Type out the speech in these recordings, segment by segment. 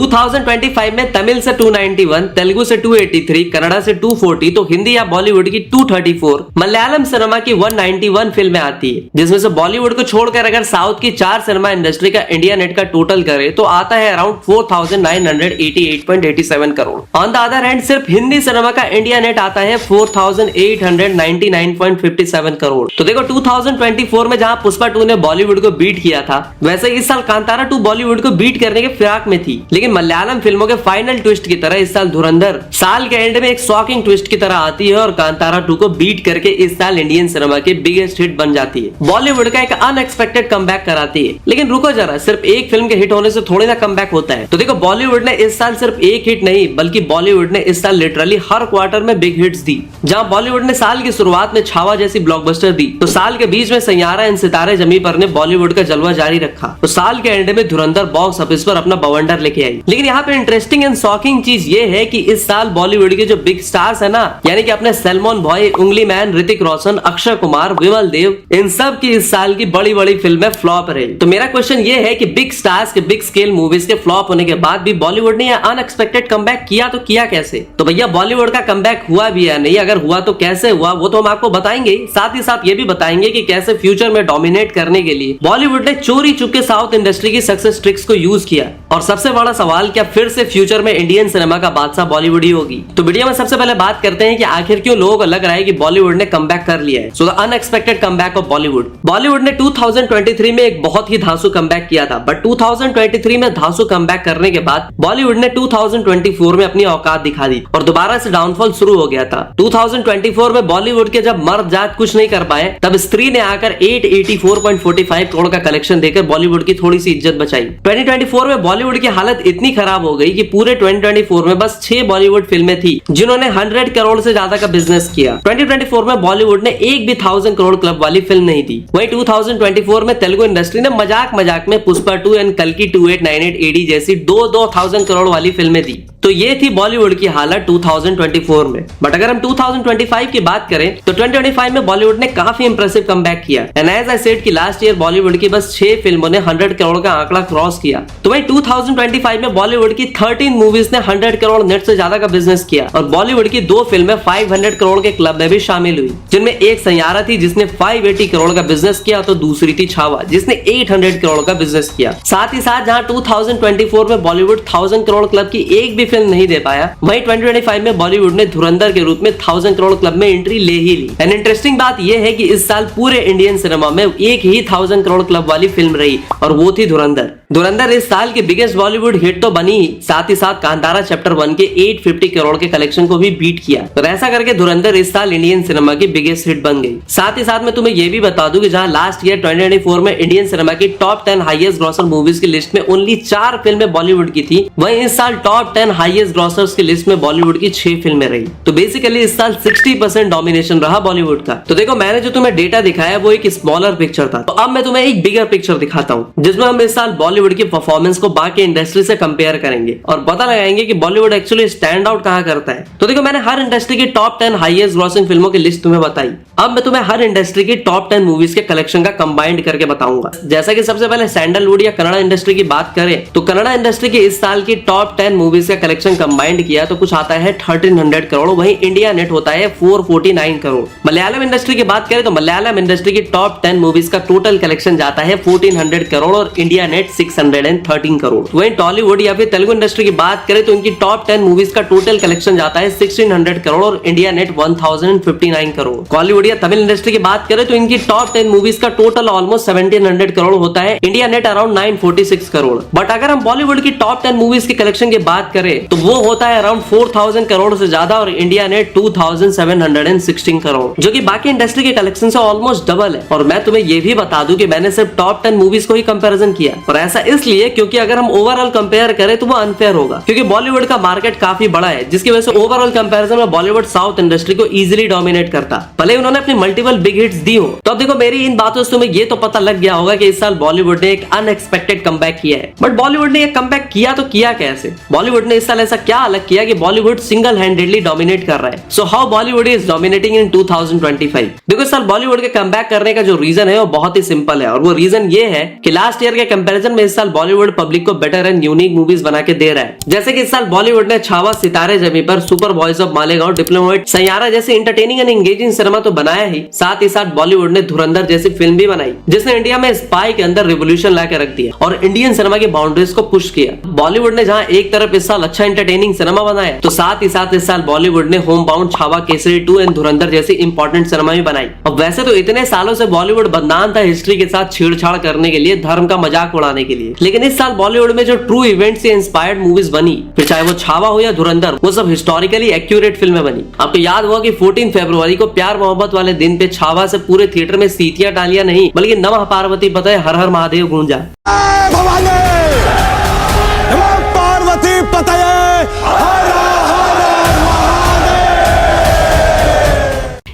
2025 में तमिल से 291, तेलुगु से 283, कन्नड़ा से 240 तो हिंदी या बॉलीवुड की 234, मलयालम सिनेमा की 191 फिल्में आती है, जिसमें से बॉलीवुड को छोड़कर अगर साउथ की 4 सिनेमा इंडस्ट्री का इंडिया नेट का टोटल करे तो आता है around 4988.87 crore. On the other hand सिर्फ हिंदी सिनेमा का इंडिया नेट आता है 4899.57 करोड़। तो देखो 2024 में जहां पुष्पा 2 ने बॉलीवुड को बीट किया था, वैसे इस साल कांतारा 2 बॉलीवुड को बीट करने के फिराक में थी, लेकिन मलयालम फिल्मों के फाइनल ट्विस्ट की तरह इस साल धुरंधर साल के एंड में एक शॉकिंग ट्विस्ट की तरह आती है और कांतारा 2 को बीट करके इस साल इंडियन सिनेमा की बिगेस्ट हिट बन जाती है। बॉलीवुड का एक अनएक्सपेक्टेड कमबैक कराती है। लेकिन रुको जरा, सिर्फ एक फिल्म के हिट होने से थोड़ी ना कमबैक होता है। तो देखो बॉलीवुड ने इस साल सिर्फ एक हिट नहीं, बल्कि बॉलीवुड ने इस साल लिटरली हर क्वार्टर में बिग हिट्स दी। जहां बॉलीवुड ने साल की शुरुआत में छावा जैसी ब्लॉकबस्टर दी, तो साल के बीच में सैयारा एंड सितारे जमी पर ने बॉलीवुड का जलवा जारी रखा, तो साल के एंड में धुरंधर बॉक्स ऑफिस पर अपना बवंडर लेके आई। लेकिन यहाँ पे इंटरेस्टिंग एंड शॉकिंग चीज ये है कि इस साल बॉलीवुड के जो बिग स्टार्स है ना, यानी कि अपने सलमान भाई, उंगली मैन, ऋतिक रोशन, अक्षय कुमार, विमल देव, इन सब की इस साल की बड़ी बड़ी फिल्में फ्लॉप रही। तो मेरा क्वेश्चन ये है कि बिग स्टार्स के बिग स्केल मूवीज के फ्लॉप होने के बाद भी बॉलीवुड ने अनएक्सपेक्टेड कमबैक किया, तो किया कैसे? तो भैया बॉलीवुड का कमबैक हुआ भी या नहीं, अगर हुआ तो कैसे हुआ, वो तो हम आपको बताएंगे। साथ ही साथ ये भी बताएंगे कि कैसे फ्यूचर में डोमिनेट करने के लिए बॉलीवुड ने चोरी चुपके साउथ इंडस्ट्री की सक्सेस ट्रिक्स को यूज किया। और सबसे बड़ा सवाल, क्या फिर से फ्यूचर में इंडियन सिनेमा का बादशाह बॉलीवुड ही होगी? तो वीडियो में सबसे पहले बात करते हैं कि आखिर क्यों लोगों को लग रहा है कि बॉलीवुड ने कमबैक कर लिया है। So the unexpected comeback of Bollywood. Bollywood ने 2023 में एक बहुत ही धांसू कमबैक किया था, बट 2023 में धांसू कमबैक करने के बाद बॉलीवुड ने 2024 में अपनी औकात दिखा दी और दोबारा से डाउनफॉल शुरू हो गया था। 2024 में बॉलीवुड के जब मर्द जात कुछ नहीं कर पाए, तब स्त्री ने आकर 884.45 करोड़ का कलेक्शन देकर बॉलीवुड की थोड़ी सी इज्जत बचाई। 2024 में बॉलीवुड की हालत इतनी खराब हो गई कि पूरे 2024 में बस 6 बॉलीवुड फिल्में थी जिन्होंने 100 करोड़ से ज्यादा का बिजनेस किया। 2024 में बॉलीवुड ने एक भी 1000 करोड़ क्लब वाली फिल्म नहीं थी। वहीं 2024 में तेलुगु इंडस्ट्री ने मजाक मजाक में पुष्पा 2 एंड कल्कि 2898 AD जैसी 2,000 करोड़ वाली फिल्में दी। तो ये थी बॉलीवुड की हालत 2024 में। बट अगर हम 2025 की बात करें तो 2025 में बॉलीवुड ने काफी इंप्रेसिव कमबैक किया। एंड एज आई सेड कि लास्ट ईयर बॉलीवुड की बस 6 फिल्मों ने 100 करोड़ का आंकड़ा क्रॉस किया। तो वही 2025 में बॉलीवुड की 13 मूवीज ने 100 करोड़ नेट से ज्यादा का बिजनेस किया और बॉलीवुड की 2 फिल्में 500 करोड़ के क्लब में भी शामिल हुई, जिनमें एक सैयारा थी जिसने 580 करोड़ का बिजनेस किया, तो दूसरी थी छावा जिसने 800 करोड़ का बिजनेस किया। साथ ही साथ जहां 2024 में बॉलीवुड 1000 करोड़ क्लब की एक भी फिल्म नहीं दे पाया, वहीं 2025 में बॉलीवुड ने धुरंधर के रूप में 1000 करोड़ क्लब में एंट्री ले ही ली। एंड इंटरेस्टिंग बात यह है कि इस साल पूरे इंडियन सिनेमा में एक ही 1000 करोड़ क्लब वाली फिल्म रही और वो थी धुरंधर। धुरंधर इस साल की बिगेस्ट बॉलीवुड हिट तो बनी ही, साथ ही साथ कांतारा चैप्टर 1 के 850 करोड़ के कलेक्शन को भी बीट किया। तो ऐसा करके धुरंधर इस साल इंडियन सिनेमा की बिगेस्ट हिट बन गई। साथ ही साथ मैं तुम्हें यह भी बता दूं कि जहां लास्ट ईयर 2024 में इंडियन सिनेमा की टॉप 10 हाईएस्ट ग्रॉसर मूवीज की लिस्ट में ओनली 4 फिल्में बॉलीवुड की थी, वहीं इस साल टॉप 10 हाईएस्ट ग्रॉसर्स की लिस्ट में बॉलीवुड की 6 फिल्में रही। तो बेसिकली इस साल 60% डोमिनेशन रहा बॉलीवुड का। तो देखो मैंने जो तुम्हें डेटा दिखाया वो एक स्मॉलर पिक्चर था, तो अब मैं तुम्हें एक बिगर पिक्चर दिखाता हूँ जिसमें हम इस साल बॉलीवुड की परफॉर्मेंस को बाकी इंडस्ट्री से कंपेयर करेंगे और पता लगाएंगे कि बॉलीवुड एक्चुअली स्टैंड आउट कहां करता है। तो देखो मैंने हर इंडस्ट्री की टॉप 10 हाईएस्ट ग्रॉसिंग फिल्मों की लिस्ट तुम्हें बताई। अब मैं तुम्हें हर इंडस्ट्री की टॉप 10 मूवीज के कलेक्शन का कंबाइंड करके बताऊंगा। जैसा कि सबसे पहले सैंडलवुड या कन्नड़ा इंडस्ट्री की बात करें तो कन्नड़ा इंडस्ट्री की इस साल की टॉप 10 मूवीज का कलेक्शन कंबाइंड किया तो कुछ आता है 1300 करोड़, वहीं इंडिया नेट होता है 449 करोड़। मलयालम इंडस्ट्री की बात करें तो मलयालम इंडस्ट्री की टॉप 10 मूवीज का टोटल कलेक्शन जाता है 1400 करोड़ और इंडिया नेट 613 करोड़। वहीं टॉलीवुड या फिर तेलुगु इंडस्ट्री की बात करें तो इनकी टॉप 10 मूवीज का टोटल कलेक्शन जाता है 1600 करोड़ और इंडिया नेट 1059 करोड़। बॉलीवुड या तमिल इंडस्ट्री की बात करें तो इनकी टॉप 10 मूवीज का टोटल ऑलमोस्ट 1700 करोड़ होता है, India net around 946 crore. But अगर हम बॉलीवुड की टॉप 10 मूवीज के कलेक्शन की बात करें तो वो होता है अराउंड 4000 करोड़ से ज्यादा और इंडिया नेट 2716 करोड़, जो कि बाकी इंडस्ट्री के कलेक्शन से ऑलमोस्ट डबल है। और मैं तुम्हें ये भी बता दूं कि मैंने सिर्फ टॉप 10 मूवीज को ही कंपैरिजन किया, और ऐसा इसलिए क्योंकि अगर हम ओवरऑल कंपेयर करें तो वो अनफेयर होगा, क्योंकि बॉलीवुड का मार्केट काफी बड़ा है, जिसकी वजह से ओवरऑल कंपैरिजन में बॉलीवुड साउथ इंडस्ट्री को इजीली डोमिनेट करता, भले उन्होंने अपनी मल्टीपल बिग हिट्स दी हो। तो अब देखो मेरी इन बातों से तुम्हें ये तो पता लग गया होगा कि इस साल बॉलीवुड ने एक अनएक्सपेक्टेड कमबैक किया है। बट बॉलीवुड ने एक कमबैक किया तो किया कैसे? बॉलीवुड ने इस साल ऐसा क्या अलग किया कि बॉलीवुड सिंगल हैंडेडली डोमिनेट कर रहा है? So how Bollywood is dominating इन 2025? देखो इस साल बॉलीवुड के कमबैक करने का जो रीजन है वो बहुत ही सिंपल है, और वो रीजन ये है कि लास्ट ईयर के कंपैरिजन में इस साल बॉलीवुड पब्लिक को बेटर एंड यूनिक मूवीज बना के दे रहा है। जैसे कि इस साल बॉलीवुड ने छावा, सितारे जमी पर, super boys of Malegaon, diplomat, Saiyaara जैसे इंटरटेनिंग एंड एंगेजिंग सिनेमा तो बनाया ही, साथ ही साथ बॉलीवुड ने धुरंधर जैसी फिल्म भी बनाई जिसने इंडिया में स्पाई के अंदर रिवोल्यूशन ला के रख दिया और इंडियन सिनेमा की बाउंड्रीज को पुश किया। बॉलीवुड ने जहां एक तरफ इस साल अच्छा इंटरटेनिंग सिनेमा बनाया, तो साथ ही साथ इस साल बॉलीवुड ने Homebound, Chhaava, Kesari 2 and Dhurandhar जैसी इंपॉर्टेंट सिनेमा भी बनाई। अब वैसे तो इतने सालों से बॉलीवुड बदनाम था हिस्ट्री के साथ छेड़छाड़ करने के लिए, धर्म का मजाक उड़ाने के लिए, लेकिन इस साल बॉलीवुड में जो ट्रू इवेंट से इंस्पायर्ड मूवीज बनी, फिर चाहे वो छावा हो या धुरंधर, वो सब हिस्टोरिकली एक्यूरेट फिल्में बनी। आपको याद होगा कि 14 फरवरी को प्यार मोहब्बत वाले दिन पे छावा से पूरे थिएटर में सीटियां टालियां नहीं बल्कि नमः पार्वती पते हर हर महादेव गूंजा। पार्वती पते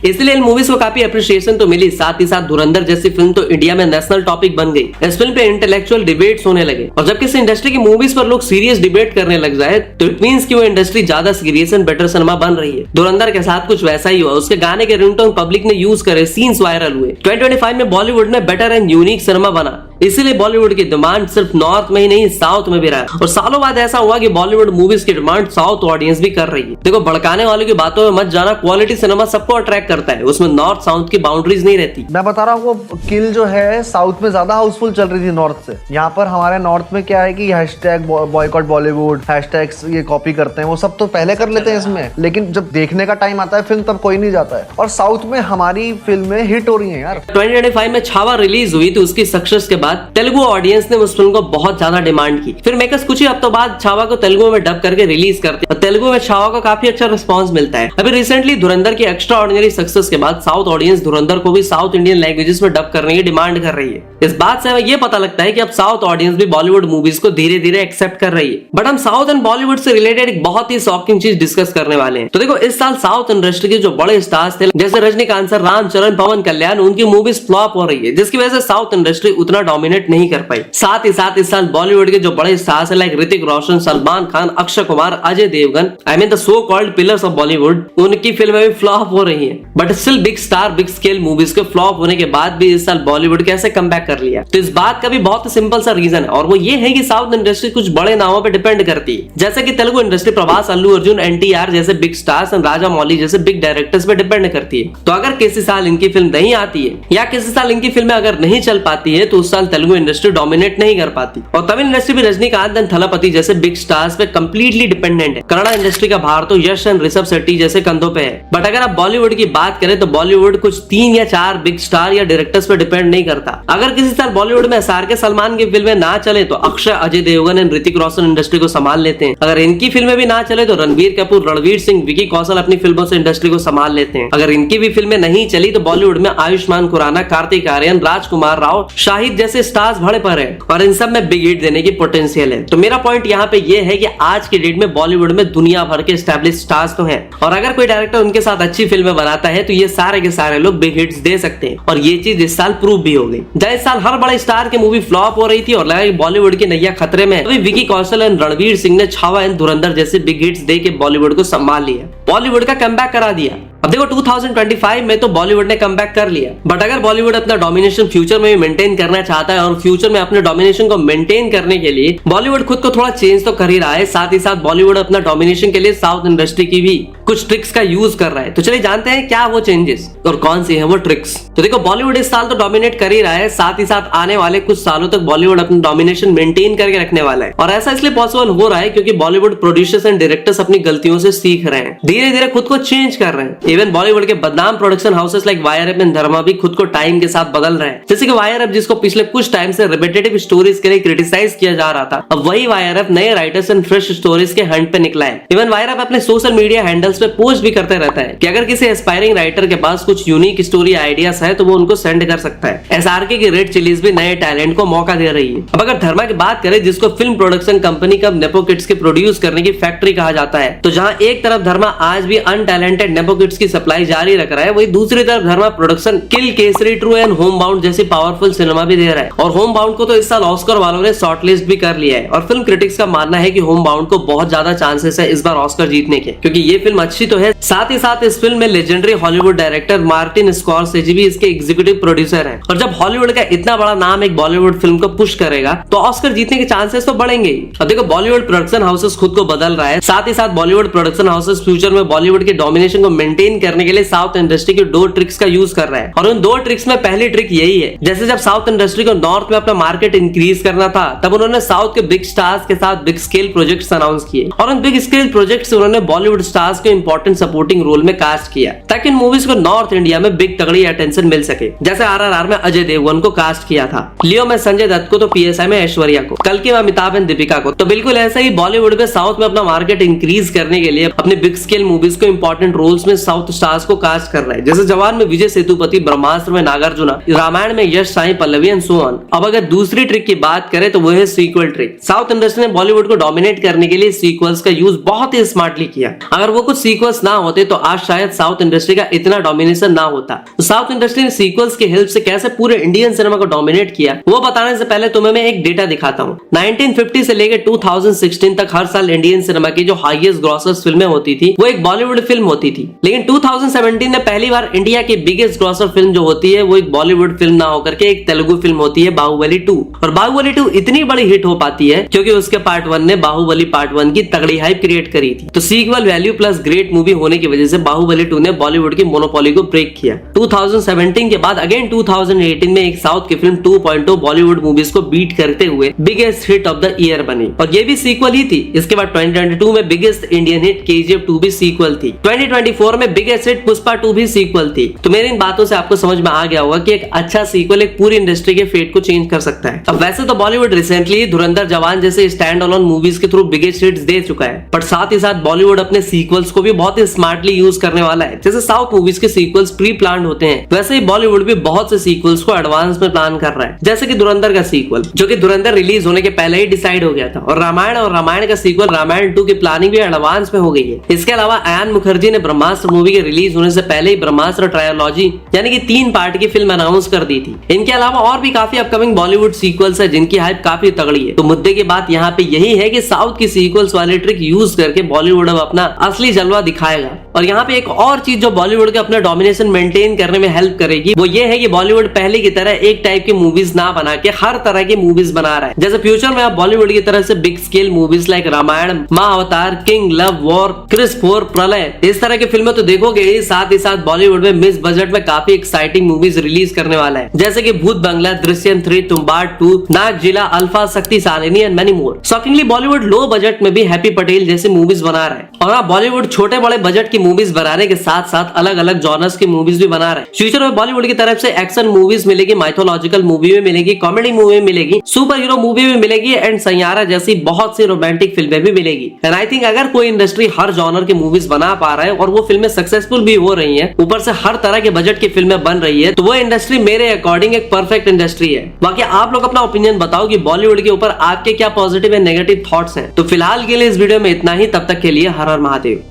इसलिए इन मूवीज को काफी अप्रिशिएशन तो मिली, साथ ही साथ धुरंधर जैसी फिल्म तो इंडिया में नेशनल टॉपिक बन गई। इस फिल्म पे इंटेलेक्चुअल डिबेट्स होने लगे और जब किसी इंडस्ट्री की मूवीज पर लोग सीरियस डिबेट करने लग जाए तो इट मींस कि वो इंडस्ट्री ज्यादा सीरियस एंड बेटर सिनेमा बन रही है। धुरंधर के साथ कुछ वैसा ही हुआ। उसके गाने के रिंगटोन पब्लिक ने यूज करे, सीन्स वायरल हुए। 2025 में बॉलीवुड ने बेटर एंड यूनिक सिनेमा बना, इसीलिए बॉलीवुड की डिमांड सिर्फ नॉर्थ में ही नहीं साउथ में भी रहा और सालों बाद ऐसा हुआ कि बॉलीवुड मूवीज की डिमांड साउथ ऑडियंस भी कर रही है। देखो, भड़काने वालों की बातों में मत जाना, क्वालिटी सिनेमा सबको अट्रैक्ट करता है, उसमें नॉर्थ साउथ की बाउंड्रीज नहीं रहती। मैं बता रहा हूँ, वो किल जो है साउथ में ज्यादा हाउसफुल चल रही थी नॉर्थ से। यहाँ पर हमारे नॉर्थ में क्या है कि हैशटैग बॉयकॉट बॉलीवुड, हैशटैग्स ये कॉपी करते हैं, वो सब तो पहले कर लेते हैं इसमें, लेकिन जब देखने का टाइम आता है फिल्म तब कोई नहीं जाता है। और साउथ में हमारी फिल्में हिट हो रही हैं यार। 2025 में छावा रिलीज हुई थी, उसकी सक्सेस के बाद तेलुगु ऑडियंस ने उस फिल्म को बहुत ज्यादा डिमांड की। फिर मेकर्स कुछ ही हफ्तों बाद छावा को तेलुगु में डब करके रिलीज करते हैं। तेलुगु में छावा को काफी अच्छा रिस्पांस मिलता है। अभी रिसेंटली धुरंधर की एक्स्ट्रा ऑर्डिनरी सक्सेस के बाद साउथ ऑडियंस धुरंधर को भी साउथ इंडियन लैंग्वेजेस में डब करने की डिमांड कर रही है। इस बात से हमें यह पता लगता है कि अब साउथ ऑडियंस भी बॉलीवुड मूवीज को धीरे धीरे एक्सेप्ट कर रही है। बट हम साउथ एंड बॉलीवुड से रिलेटेड एक बहुत ही शॉकिंग चीज डिस्कस करने वाले हैं। तो देखो, इस साल साउथ इंडस्ट्री के जो बड़े स्टार्स थे जैसे रजनीकांत सर, रामचरण, पवन कल्याण, उनकी मूवीज फ्लॉप हो रही है, जिसकी वजह से साउथ इंडस्ट्री उतना डोमिनेट नहीं कर पाई। साथ ही साथ इस साल बॉलीवुड के जो बड़े स्टार्स है like Hrithik Roshan, Salman Khan, Akshay Kumar, Ajay Devgan, I mean the so called pillars of Bollywood, उनकी फिल्में भी फ्लॉप हो रही है। But still big star, big scale movies के फ्लॉप होने के बाद भी इस साल बॉलीवुड कैसे कमबैक कर लिया, तो इस बात का भी बहुत सिंपल सा रीजन है और वो ये है कि साउथ इंडस्ट्री कुछ बड़े नामों पे डिपेंड करती है। जैसे कि तेलुगु इंडस्ट्री प्रभास, अल्लू अर्जुन, एनटीआर जैसे बिग स्टार्स और राजा मौली जैसे बिग डायरेक्टर्स पे डिपेंड करती है। तो अगर किसी साल इनकी फिल्म नहीं आती है या किसी साल इनकी फिल्में अगर नहीं चल पाती है तो उस साल तेलुगु इंडस्ट्री डोमिनेट नहीं कर पाती। और तमिल इंडस्ट्री भी रजनीकांत एंड थलापति जैसे बिग स्टार्स पे कंप्लीटली डिपेंडेंट है। कन्नड़ इंडस्ट्री का भार तो यश एंड ऋषभ शेट्टी जैसे कंधों पे है। बट अगर आप बॉलीवुड की बात करें तो बॉलीवुड कुछ 3 या 4 बिग स्टार या डायरेक्टर्स पे डिपेंड नहीं करता। अगर किसी साल बॉलीवुड में SRK सलमान की फिल्में ना चले तो अक्षय, अजय देवगन एंड ऋतिक रोशन इंडस्ट्री को संभाल लेते हैं। अगर इनकी फिल्में भी ना चले तो रणबीर कपूर, रणवीर सिंह, विकी कौशल अपनी फिल्मों से इंडस्ट्री को संभाल लेते हैं। अगर इनकी भी फिल्में नहीं चली तो बॉलीवुड में आयुष्मान खुराना, कार्तिक आर्यन, राजकुमार राव, शाहिद जैसे स्टार्स भड़े पर है और इन सब में बिग हिट देने की पोटेंशियल है। तो मेरा पॉइंट यहाँ पे ये है कि आज की डेट में बॉलीवुड में दुनिया भर के एस्टैब्लिश स्टार्स तो हैं और अगर कोई डायरेक्टर उनके साथ अच्छी फिल्में बनाता है तो ये सारे के सारे लोग बिग हिट्स दे सकते हैं और ये चीज इस साल प्रूव भी हो गई। जब इस साल हर बड़े स्टार की मूवी फ्लॉप हो रही थी और लगा कि बॉलीवुड की नैया खतरे में, अभी विकी कौशल एंड रणवीर सिंह ने छावा एंड धुरंधर जैसे बिग हिट्स दे के बॉलीवुड को संभाल लिया, बॉलीवुड का कमबैक करा दिया। अब देखो 2025 में तो बॉलीवुड ने कमबैक कर लिया, बट अगर बॉलीवुड अपना डोमिनेशन फ्यूचर में भी मेंटेन करना चाहता है और फ्यूचर में अपने डोमिनेशन को मेंटेन करने के लिए बॉलीवुड खुद को थोड़ा चेंज तो कर ही रहा है। साथ ही साथ बॉलीवुड अपना डोमिनेशन के लिए साउथ इंडस्ट्री की भी कुछ ट्रिक्स का यूज कर रहा है। तो चलिए जानते हैं क्या वो चेंजेस और कौन सी है वो ट्रिक्स। तो देखो, बॉलीवुड इस साल तो डोमिनेट कर ही रहा है, साथ ही साथ आने वाले कुछ सालों तक बॉलीवुड अपना डोमिनेशन मेंटेन करके रखने वाला है और ऐसा इसलिए पॉसिबल हो रहा है क्योंकि बॉलीवुड प्रोड्यूसर्स एंड डायरेक्टर्स अपनी गलतियों से सीख रहे हैं, धीरे धीरे खुद को चेंज कर रहे हैं। इवन बॉलीवुड के बदनाम production houses like YRF and Dharma भी खुद को टाइम के साथ बदल रहे हैं। जैसे कि वाईआरएफ जिसको पिछले कुछ टाइम से रिपीटेटिव स्टोरीज के लिए क्रिटिसाइज किया जा रहा था, अब वही वाईआरएफ नए राइटर्स एंड फ्रेश स्टोरीज के हंट पे निकला है। इवन वाईआरएफ अपने सोशल मीडिया हैंडल्स पे पोस्ट भी करते रहता है कि अगर किसी एस्पायरिंग राइटर के पास कुछ यूनिक स्टोरी आइडियाज है तो वो उनको सेंड कर सकता है। एसआरके की रेड चिलीज भी नए टैलेंट को मौका दे रही है। अब अगर धर्मा की बात करें जिसको फिल्म प्रोडक्शन कंपनी का नेपो किड्स के प्रोड्यूस करने की फैक्ट्री कहा जाता है, तो जहां एक तरफ धर्मा आज भी अनटैलेंटेड नेपो किड्स की सप्लाई जारी रख रहा है, वही दूसरी तरफ Dharma production Kill, Kesari 2 and homebound जैसी पावरफुल सिनेमा भी दे रहा है। और होम बाउंड को तो इस साल ऑस्कर वालों ने शॉर्टलिस्ट भी कर लिया है और फिल्म क्रिटिक्स का मानना है कि होम बाउंड को बहुत ज्यादा चांसेस है इस बार ऑस्कर जीतने के, क्योंकि ये फिल्म अच्छी तो है, साथ ही साथ इस फिल्म में legendary Hollywood director Martin Scorsese भी इसके एग्जीक्यूटिव प्रोड्यूसर हैं। और जब हॉलीवुड का इतना बड़ा नाम एक बॉलीवुड फिल्म को पुश करेगा तो ऑस्कर जीतने के चांसेस तो बढ़ेंगे ही। अब देखो बॉलीवुड प्रोडक्शन हाउसेस खुद को बदल रहा है, साथ ही साथ बॉलीवुड प्रोडक्शन हाउसेस फ्यूचर में बॉलीवुड के डोमिनेशन को मेंटेन करने के लिए साउथ इंडस्ट्री की 2 ट्रिक्स का यूज कर रहा है। और उन 2 ट्रिक्स में पहली ट्रिक यही है, जैसे जब साउथ इंडस्ट्री को नॉर्थ में अपना मार्केट इंक्रीज करना था तब उन्होंने साउथ के बिग स्टार्स के साथ बिग स्केल प्रोजेक्ट्स अनाउंस किए और उन बिग स्केल प्रोजेक्ट्स से उन्होंने बॉलीवुड स्टार्स को इंपॉर्टेंट सपोर्टिंग रोल में कास्ट किया ताकि इन मूवीज को नॉर्थ इंडिया में बिग तगड़ी अटेंशन मिल सके। जैसे RRR में अजय देवगन को कास्ट किया था, लियो में संजय दत्त को, तो PSI में ऐश्वर्या को, कल्कि में अमिताभ एंड दीपिका को। तो बिल्कुल ऐसा ही बॉलीवुड में साउथ में अपना मार्केट इंक्रीज करने के लिए अपने बिग स्केल मूवीज को इंपॉर्टेंट रोल्स में साउथ स्टार्स को कास्ट कर रहा है। जैसे जवान में विजय सेतुपति, ब्रह्मास्त्र में नागार्जुना, रामायण में Yash, Sai Pallavi and so on. अब अगर दूसरी ट्रिक की बात करें तो वो है सीक्वल ट्रिक। साउथ इंडस्ट्री ने बॉलीवुड को डोमिनेट करने के लिए सीक्वल्स का यूज बहुत ही स्मार्टली किया। अगर वो कुछ सीक्वल्स ना होते तो आज शायद साउथ इंडस्ट्री का इतना डोमिनेशन ना होता। तो साउथ इंडस्ट्री ने सीक्वल्स की हेल्प से कैसे पूरे इंडियन सिनेमा को डोमिनेट किया वो बताने से पहले तुम्हें मैं एक डेटा दिखाता हूँ। 1950 से लेकर 2016 तक हर साल इंडियन सिनेमा की जो हाईएस्ट ग्रॉसर्स फिल्में होती थी वो एक बॉलीवुड फिल्म होती थी, लेकिन 2017 में पहली बार इंडिया की बिगेस्ट ग्रॉसर फिल्म जो होती है वो एक बॉलीवुड फिल्म ना होकर के एक तेलुगु फिल्म होती है, बाहुबली 2। और बाहुबली 2 इतनी बड़ी हिट हो पाती है क्योंकि उसके पार्ट 1 ने बाहुबली पार्ट 1 की तगड़ी हाइप क्रिएट करी थी। तो sequel value plus great movie होने की वजह से बाहुबली 2 ने बॉलीवुड की मोनोपोली को ब्रेक किया। 2017 के बाद अगेन 2018 में एक साउथ की फिल्म 2.0 बॉलीवुड मूवीज को बीट करते हुए biggest hit of the year बनी और ये भी सीक्वल ही थी। इसके बाद 2022 में बिगेस्ट इंडियन हिट KGF 2 भी सीक्वल थी। 2024 में बिगेस्ट हिट पुष्पा 2 भी सीक्वल थी। तो मेरी इन बातों से आपको समझ में आ गया होगा कि एक अच्छा सीक्वल एक पूरी इंडस्ट्री के फेट को चेंज कर सकता है। अब वैसे तो बॉलीवुड रिसेंटली धुरंधर, जवान जैसे स्टैंड अलोन मूवीज के थ्रू बिगेस्ट हिट्स दे चुका है, पर साथ ही साथ बॉलीवुड अपने सीक्वल्स को भी बहुत ही स्मार्टली यूज करने वाला है। जैसे साउथ मूवीज के सीक्वल्स प्री प्लान होते हैं वैसे ही बॉलीवुड भी बहुत से सीक्वल्स को एडवांस में प्लान कर रहा है। जैसे कि धुरंधर का सीक्वल जो कि धुरंधर रिलीज होने के पहले ही डिसाइड हो गया था, और रामायण का सीक्वल रामायण 2 की प्लानिंग भी एडवांस में हो गई है। इसके अलावा अयान मुखर्जी ने ब्रह्मास्त्र मूवी के रिलीज होने से पहले ही ब्रह्मास्त्र ट्रायोलॉजी यानी कि 3 पार्ट की फिल्म अनाउंस कर दी थी। इनके अलावा और भी काफी अपकमिंग बॉलीवुड सीक्वल्स है जिनकी हाइप काफी तगड़ी है। तो मुद्दे की बात यहाँ पे यही है कि साउथ की सीक्वल्स वाली ट्रिक यूज करके बॉलीवुड अब अपना असली जलवा दिखाएगा। और यहाँ पे एक और चीज जो बॉलीवुड के अपना डोमिनेशन मेंटेन करने में हेल्प करेगी वो ये है कि बॉलीवुड पहले की तरह एक टाइप की मूवीज ना बना के हर तरह की मूवीज बना रहा है। जैसे फ्यूचर में आप बॉलीवुड की तरह से big scale movies like Ramayana, Mahavatar, King, Love, War, Krrish 4, Pralay इस तरह की फिल्में तो देखोगे ही, साथ ही साथ बॉलीवुड में मिस बजट में काफी एक्साइटिंग मूवीज रिलीज करने वाला है। जैसे कि भूत बंगला, दृश्यम 3, तुम्बाड़ 2, नाग जिला, अल्फा, शक्ति Salini and many more. Shockingly Bollywood low budget में भी हैप्पी पटेल जैसी मूवीज बना रहा है। और हाँ, बॉलीवुड छोटे बड़े बजट की मूवीज बनाने के साथ साथ अलग अलग जॉनर्स की मूवीज भी बना रहा है। फ्यूचर में बॉलीवुड की तरफ से एक्शन मूवीज मिलेगी, माइथोलॉजिकल मूवी में मिलेगी, कॉमेडी मूवी में मिलेगी, सुपर हीरो मूवी में मिलेगी एंड सैयारा जैसी बहुत सी रोमांटिक फिल्में भी मिलेगी। एंड आई थिंक अगर कोई इंडस्ट्री हर जॉनर की मूवीज बना पा रहा है और वो फिल्में सक्सेसफुल भी हो रही हैं, ऊपर से हर तरह के बजट की फिल्में बन रही है, तो वो इंडस्ट्री मेरे अकॉर्डिंग एक परफेक्ट इंडस्ट्री है। बाकी आप लोग अपना ओपिनियन बताओ कि बॉलीवुड के ऊपर आपके क्या पॉजिटिव एंड नेगेटिव थॉट्स हैं। तो फिलहाल के लिए इस वीडियो में इतना ही, तब तक के लिए हर हर महादेव।